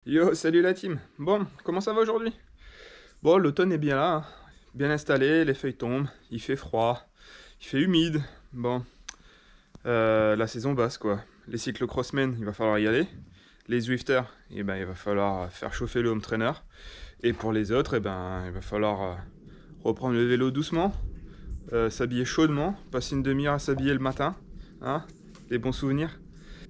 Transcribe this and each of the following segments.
Yo, salut la team. Bon, comment ça va aujourd'hui? Bon, l'automne est bien là, hein. Bien installé, les feuilles tombent, il fait froid, il fait humide. Bon, la saison basse quoi. Les cyclocrossmen, il va falloir y aller. Les Zwifters, eh ben, il va falloir faire chauffer le home trainer. Et pour les autres, eh ben, il va falloir reprendre le vélo doucement, s'habiller chaudement, passer une demi-heure à s'habiller le matin. Hein? Des bons souvenirs.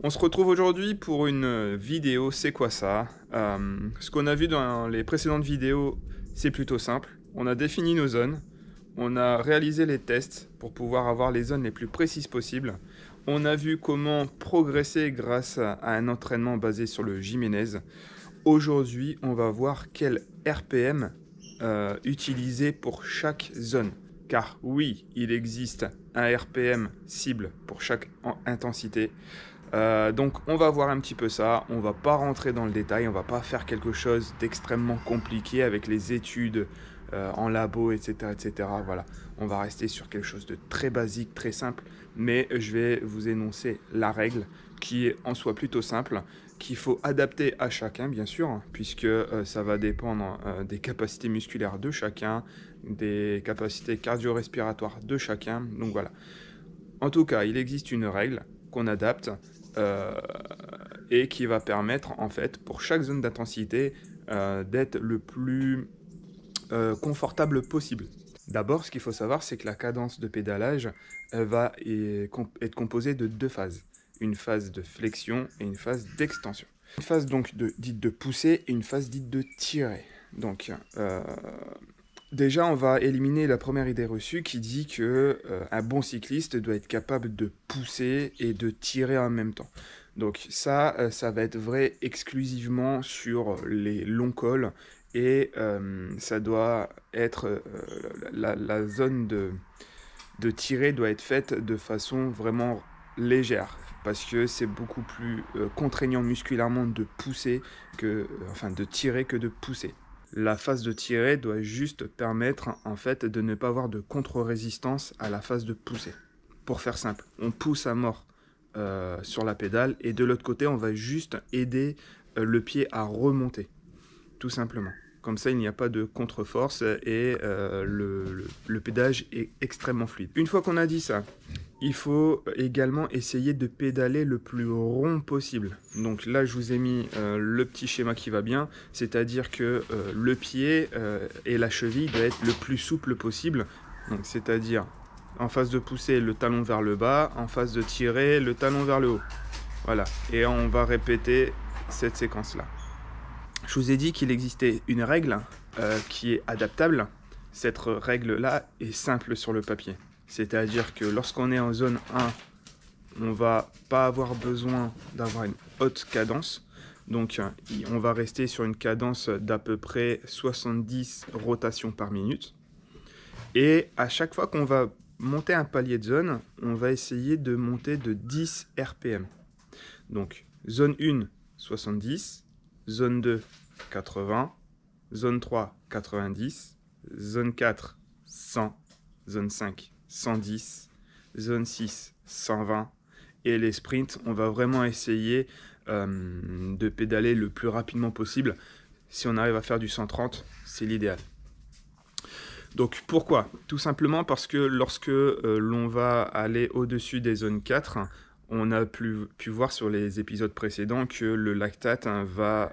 On se retrouve aujourd'hui pour une vidéo, c'est quoi ça? Ce qu'on a vu dans les précédentes vidéos, c'est plutôt simple. On a défini nos zones, on a réalisé les tests pour pouvoir avoir les zones les plus précises possibles. On a vu comment progresser grâce à un entraînement basé sur le Jiménez. Aujourd'hui, on va voir quel RPM utiliser pour chaque zone. Car oui, il existe un RPM cible pour chaque intensité. Donc on va voir un petit peu ça, on va pas rentrer dans le détail, on va pas faire quelque chose d'extrêmement compliqué avec les études en labo, etc., etc. Voilà, on va rester sur quelque chose de très basique, très simple, mais je vais vous énoncer la règle qui est en soi plutôt simple, qu'il faut adapter à chacun bien sûr, hein, puisque ça va dépendre des capacités musculaires de chacun, des capacités cardio-respiratoires de chacun, donc voilà. En tout cas, il existe une règle qu'on adapte euh, et qui va permettre, en fait, pour chaque zone d'intensité, d'être le plus confortable possible. D'abord, ce qu'il faut savoir, c'est que la cadence de pédalage va être composée de deux phases. Une phase de flexion et une phase d'extension. Une phase donc dite de poussée et une phase dite de tirée. Donc, déjà, on va éliminer la première idée reçue qui dit que un bon cycliste doit être capable de pousser et de tirer en même temps. Donc ça, ça va être vrai exclusivement sur les longs cols et ça doit être la zone de tirer doit être faite de façon vraiment légère parce que c'est beaucoup plus contraignant musculairement de pousser enfin de tirer que de pousser. La phase de tirer doit juste permettre en fait de ne pas avoir de contre-résistance à la phase de pousser. Pour faire simple, on pousse à mort sur la pédale et de l'autre côté on va juste aider le pied à remonter, tout simplement. Comme ça, il n'y a pas de contre-force et le pédage est extrêmement fluide. Une fois qu'on a dit ça, il faut également essayer de pédaler le plus rond possible. Donc là, je vous ai mis le petit schéma qui va bien, c'est-à-dire que le pied et la cheville doivent être le plus souple possible. Donc c'est-à-dire en phase de pousser, le talon vers le bas, en phase de tirer, le talon vers le haut. Voilà, et on va répéter cette séquence-là. Je vous ai dit qu'il existait une règle qui est adaptable. Cette règle-là est simple sur le papier. C'est-à-dire que lorsqu'on est en zone 1, on va pas avoir besoin d'avoir une haute cadence. Donc on va rester sur une cadence d'à peu près 70 rotations par minute. Et à chaque fois qu'on va monter un palier de zone, on va essayer de monter de 10 RPM. Donc zone 1, 70, zone 2, 80, zone 3, 90, zone 4, 100, zone 5, 110, zone 6, 120. Et les sprints, on va vraiment essayer de pédaler le plus rapidement possible. Si on arrive à faire du 130, c'est l'idéal. Donc pourquoi? Tout simplement parce que lorsque l'on va aller au-dessus des zones 4, on a pu voir sur les épisodes précédents que le lactate va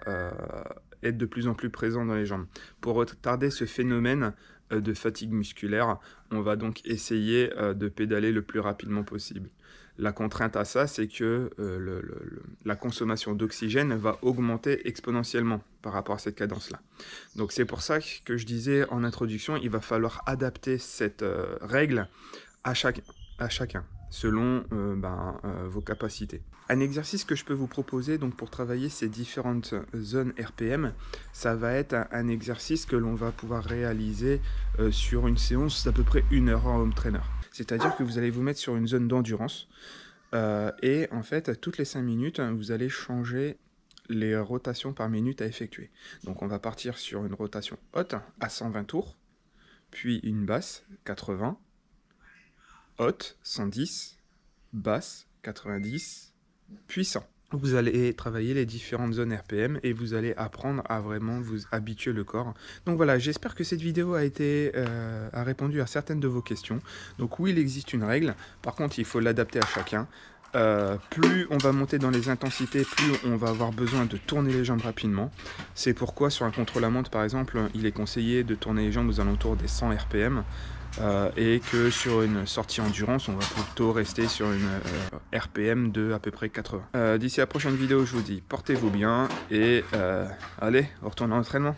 être de plus en plus présent dans les jambes. Pour retarder ce phénomène de fatigue musculaire, on va donc essayer de pédaler le plus rapidement possible. La contrainte à ça, c'est que la consommation d'oxygène va augmenter exponentiellement par rapport à cette cadence-là. Donc c'est pour ça que je disais en introduction, il va falloir adapter cette règle à chacun selon vos capacités. Un exercice que je peux vous proposer donc pour travailler ces différentes zones RPM, ça va être un exercice que l'on va pouvoir réaliser sur une séance d'à peu près 1 heure en home trainer. C'est-à-dire que vous allez vous mettre sur une zone d'endurance et en fait, toutes les 5 minutes, vous allez changer les rotations par minute à effectuer. Donc on va partir sur une rotation haute à 120 tours, puis une basse 80, haute 110, basse 90, puis 100. Vous allez travailler les différentes zones RPM et vous allez apprendre à vraiment vous habituer le corps. Donc voilà, j'espère que cette vidéo a répondu à certaines de vos questions. Donc oui, il existe une règle. Par contre, il faut l'adapter à chacun. Plus on va monter dans les intensités, plus on va avoir besoin de tourner les jambes rapidement. C'est pourquoi sur un contre-la-montre, par exemple, il est conseillé de tourner les jambes aux alentours des 100 RPM. Et que sur une sortie endurance, on va plutôt rester sur une RPM de à peu près 80. D'ici la prochaine vidéo, je vous dis portez-vous bien et allez, on retourne à l'entraînement.